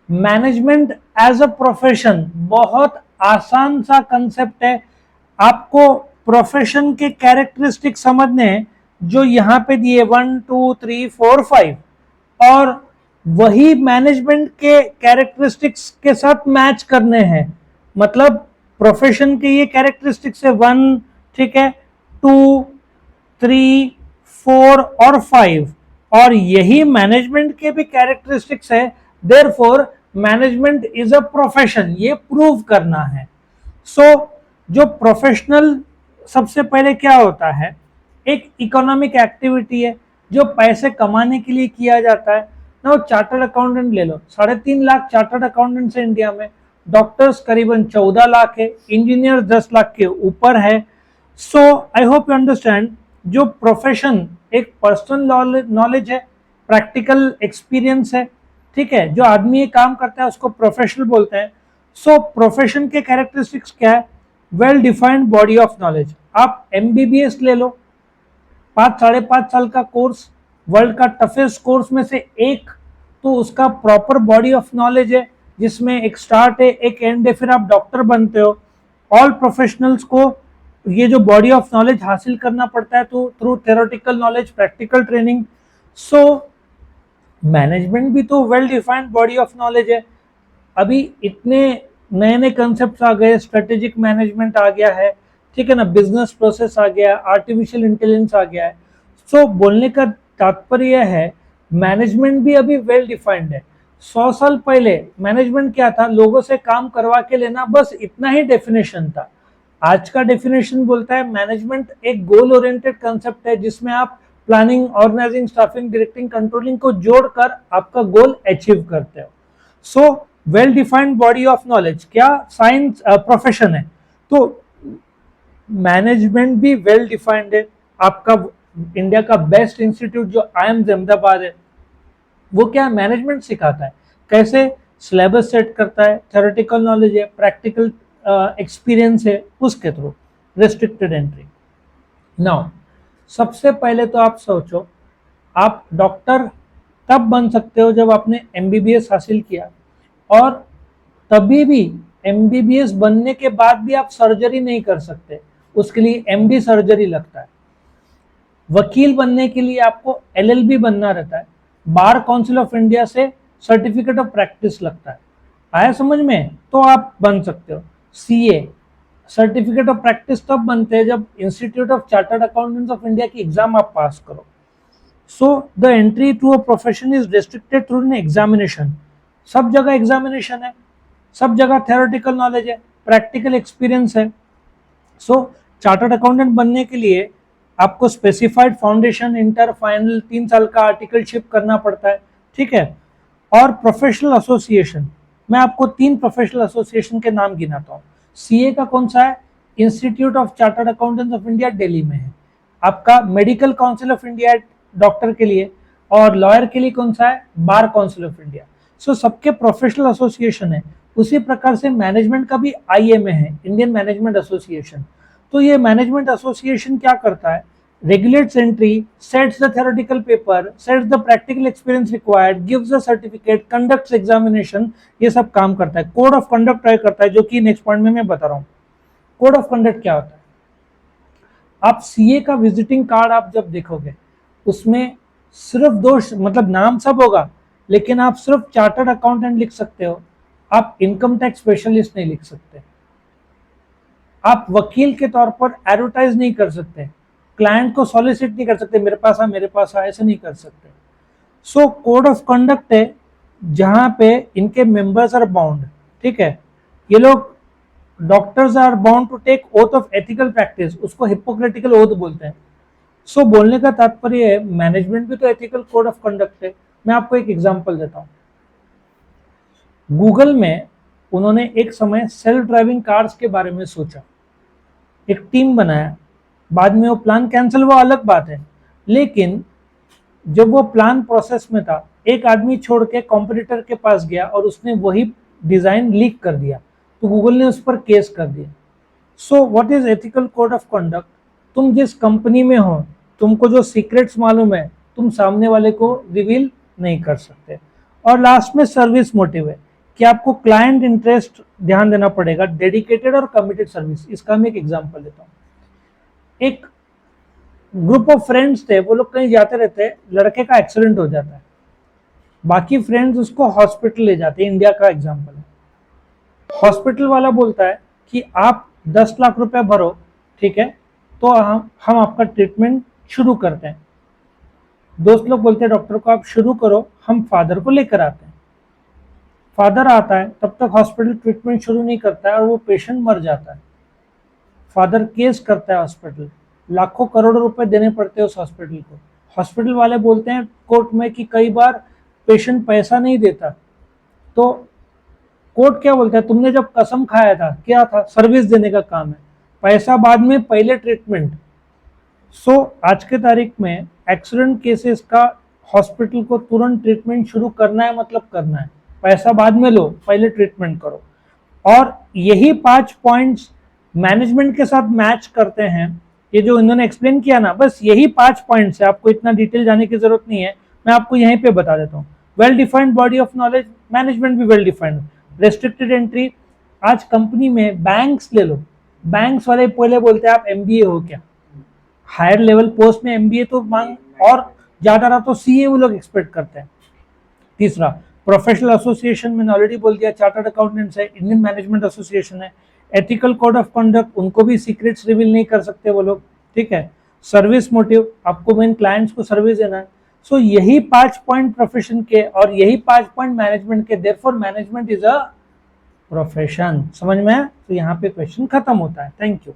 Management as a profession बहुत आसान सा कंसेप्ट है। आपको प्रोफेशन के कैरेक्टरिस्टिक समझने हैं जो यहां पे दिए 1 2 3 4 5, और वही मैनेजमेंट के कैरेक्टरिस्टिक्स के साथ मैच करने हैं। मतलब प्रोफेशन के ये कैरेक्टरिस्टिक्स है 1, ठीक है, 2 3 4 और 5, और यही मैनेजमेंट के भी कैरेक्टरिस्टिक्स है। Therefore management is a profession, ये प्रूव करना है। सो जो प्रोफेशनल सबसे पहले क्या होता है, एक इकोनॉमिक एक्टिविटी है जो पैसे कमाने के लिए किया जाता है ना। चार्टर्ड अकाउंटेंट ले लो, 3.5 लाख चार्टर्ड अकाउंटेंट्स है इंडिया में, डॉक्टर्स करीबन 14 लाख है, इंजीनियर 10 लाख के ऊपर है। सो आई होप यू अंडरस्टैंड, जो प्रोफेशन एक पर्सनल नॉलेज है, प्रैक्टिकल एक्सपीरियंस है, ठीक है, जो आदमी ये काम करता है उसको प्रोफेशनल बोलते हैं। सो प्रोफेशन के कैरेक्टरिस्टिक्स क्या है, well defined body of knowledge. आप एमबीबीएस ले लो, 5 साढ़े 5 साल का कोर्स, वर्ल्ड का टफेस्ट कोर्स में से एक, तो उसका प्रॉपर बॉडी ऑफ नॉलेज है जिसमें एक स्टार्ट है एक एंड है, फिर आप डॉक्टर बनते हो। ऑल प्रोफेशनल्स को ये जो बॉडी ऑफ नॉलेज हासिल करना पड़ता है तो through theoretical knowledge, practical training. So management भी तो well defined body of knowledge है। अभी इतने नए नए कंसेप्ट आ गए, स्ट्रेटेजिक मैनेजमेंट आ गया है, ठीक है ना, बिजनेस प्रोसेस आ गया है, आर्टिफिशियल इंटेलिजेंस आ गया है। सो बोलने का तात्पर्य है मैनेजमेंट भी अभी वेल डिफाइंड है। 100 साल पहले मैनेजमेंट क्या था, लोगों से काम करवा के लेना, बस इतना ही डेफिनेशन था। आज का डेफिनेशन बोलता है मैनेजमेंट एक गोल ओरिएंटेड कंसेप्ट है जिसमें आप planning, organising, staffing, directing, controlling को जोड़कर आपका गोल अचीव करते हो। So well defined body of knowledge क्या साइंस प्रोफेशन है, तो मैनेजमेंट भी वेल डिफाइंड है। आपका इंडिया का बेस्ट इंस्टीट्यूट जो IIMS अहमदाबाद है, वो क्या मैनेजमेंट सिखाता है, कैसे सिलेबस सेट करता है, थ्योरेटिकल नॉलेज है, प्रैक्टिकल एक्सपीरियंस है, उसके थ्रू रेस्ट्रिक्टेड एंट्री। नाउ सबसे पहले तो आप सोचो, आप डॉक्टर तब बन सकते हो जब आपने एमबीबीएस हासिल किया, और तभी भी एमबीबीएस बनने के बाद भी आप सर्जरी नहीं कर सकते, उसके लिए एमडी सर्जरी लगता है। वकील बनने के लिए आपको एलएलबी बनना रहता है, बार काउंसिल ऑफ इंडिया से सर्टिफिकेट ऑफ प्रैक्टिस लगता है। आया समझ में, तो आप बन सकते हो। सीए सर्टिफिकेट ऑफ प्रैक्टिस तब बनते हैं जब institute of chartered accountants of India की एग्जाम आप पास करो। So the entry to a profession is restricted through an examination. सब जगह एग्जामिनेशन है, सब जगह थ्योरेटिकल नॉलेज है, प्रैक्टिकल एक्सपीरियंस है। सो चार्टर्ड अकाउंटेंट बनने के लिए आपको स्पेसिफाइड फाउंडेशन, इंटर, फाइनल 3 साल का आर्टिकलशिप करना पड़ता है, ठीक है। और प्रोफेशनल एसोसिएशन, मैं आपको 3 प्रोफेशनल एसोसिएशन के नाम गिनाता हूँ। सीए का कौन सा है, institute of chartered accountants of India Delhi में है। आपका medical council of India doctor के लिए, और लॉयर के लिए कौन सा है, बार काउंसिल ऑफ इंडिया। सो सबके प्रोफेशनल एसोसिएशन है। उसी प्रकार से मैनेजमेंट का भी आईएमए है, इंडियन मैनेजमेंट एसोसिएशन। तो ये मैनेजमेंट एसोसिएशन क्या करता है, regulates entry, sets the theoretical paper, sets the practical experience required, gives the certificate, conducts examination, ये सब काम करता है। कोड ऑफ कंडक्ट तय करता है, जो कि नेक्स्ट पॉइंट में मैं बता रहा हूँ। कोड ऑफ कंडक्ट क्या होता है, आप सीए का विजिटिंग कार्ड आप जब देखोगे उसमें सिर्फ 2, मतलब नाम सब होगा, लेकिन आप सिर्फ चार्टर्ड अकाउंटेंट लिख सकते हो, आप इनकम टैक्स स्पेशलिस्ट नहीं लिख सकते, आप वकील के तौर पर एडवर्टाइज नहीं कर सकते, क्लाइंट को सॉलिसिट नहीं कर सकते, मेरे पास आ मेरे पास आ, ऐसे नहीं कर सकते। सो कोड ऑफ कंडक्ट है जहां पे इनके मेंबर्स आर बाउंड, ठीक है। ये लोग doctors are bound to take oath of ethical practice, उसको हिपोक्रेटिकल ओथ बोलते हैं। सो बोलने का तात्पर्य है मैनेजमेंट भी तो एथिकल कोड ऑफ कंडक्ट है। मैं आपको एक एग्जांपल देता हूं। गूगल में उन्होंने एक समय सेल्फ ड्राइविंग कार्स के बारे में सोचा, एक टीम बनाया, बाद में वो प्लान कैंसिल हुआ, अलग बात है। लेकिन जब वो प्लान प्रोसेस में था, एक आदमी छोड़ के कॉम्पिटिटर के पास गया और उसने वही डिजाइन लीक कर दिया, तो गूगल ने उस पर केस कर दिया। So what is ethical code of conduct, तुम जिस कंपनी में हो, तुमको जो सीक्रेट्स मालूम है तुम सामने वाले को रिवील नहीं कर सकते। और लास्ट में सर्विस मोटिव है, कि आपको क्लाइंट इंटरेस्ट ध्यान देना पड़ेगा, डेडिकेटेड और कमिटेड सर्विस। इसका मैं एक एग्जांपल देता हूँ। एक ग्रुप ऑफ फ्रेंड्स थे, वो लोग कहीं जाते रहते, लड़के का एक्सीडेंट हो जाता है, बाकी फ्रेंड्स उसको हॉस्पिटल ले जाते हैं। इंडिया का एग्जांपल है। हॉस्पिटल वाला बोलता है कि आप 10 लाख रुपए भरो, ठीक है, तो हम आपका ट्रीटमेंट शुरू करते हैं। दोस्त लोग बोलते हैं डॉक्टर को आप शुरू करो, हम फादर को लेकर आते हैं। फादर आता है, तब तक हॉस्पिटल ट्रीटमेंट शुरू नहीं करता है और वो पेशेंट मर जाता है। फादर केस करता है हॉस्पिटल, लाखों करोड़ों रुपए देने पड़ते हैं उस हॉस्पिटल को। हॉस्पिटल वाले बोलते हैं कोर्ट में कि कई बार पेशेंट पैसा नहीं देता, तो कोर्ट क्या बोलता है, तुमने जब कसम खाया था, क्या था, सर्विस देने का काम है, पैसा बाद में, पहले ट्रीटमेंट। सो आज के तारीख में एक्सीडेंट केसेस का हॉस्पिटल को तुरंत ट्रीटमेंट शुरू करना है, मतलब करना है, पैसा बाद में लो, पहले ट्रीटमेंट करो। और यही 5 पॉइंट्स मैनेजमेंट के साथ मैच करते हैं। ये जो इन्होंने एक्सप्लेन किया ना, बस यही 5 पॉइंट्स है, आपको इतना डिटेल जाने की जरूरत नहीं है, मैं आपको यहीं पे बता देता हूँ। Well defined body of knowledge, management भी वेल डिफाइंड। रेस्ट्रिक्टेड एंट्री, आज कंपनी में बैंक्स ले लो, बैंक्स वाले पहले बोलते हैं आप एमबीए हो क्या, हायर लेवल पोस्ट में एमबीए तो मांग, और ज्यादा रहा तो सीए वो लोग एक्सपेक्ट करते हैं। तीसरा, प्रोफेशनल एसोसिएशन में ऑलरेडी बोल दिया, चार्टर्ड अकाउंटेंट्स है, इंडियन मैनेजमेंट एसोसिएशन है, एथिकल कोड ऑफ कंडक्ट, उनको भी सीक्रेट्स रिवील नहीं कर सकते वो लोग, ठीक है। सर्विस मोटिव, आपको मेन क्लाइंट्स को सर्विस देना है। सो यही 5 पॉइंट प्रोफेशन के और यही 5 पॉइंट मैनेजमेंट के, therefore management is a profession. समझ में है? तो यहाँ पे क्वेश्चन खत्म होता है। Thank you.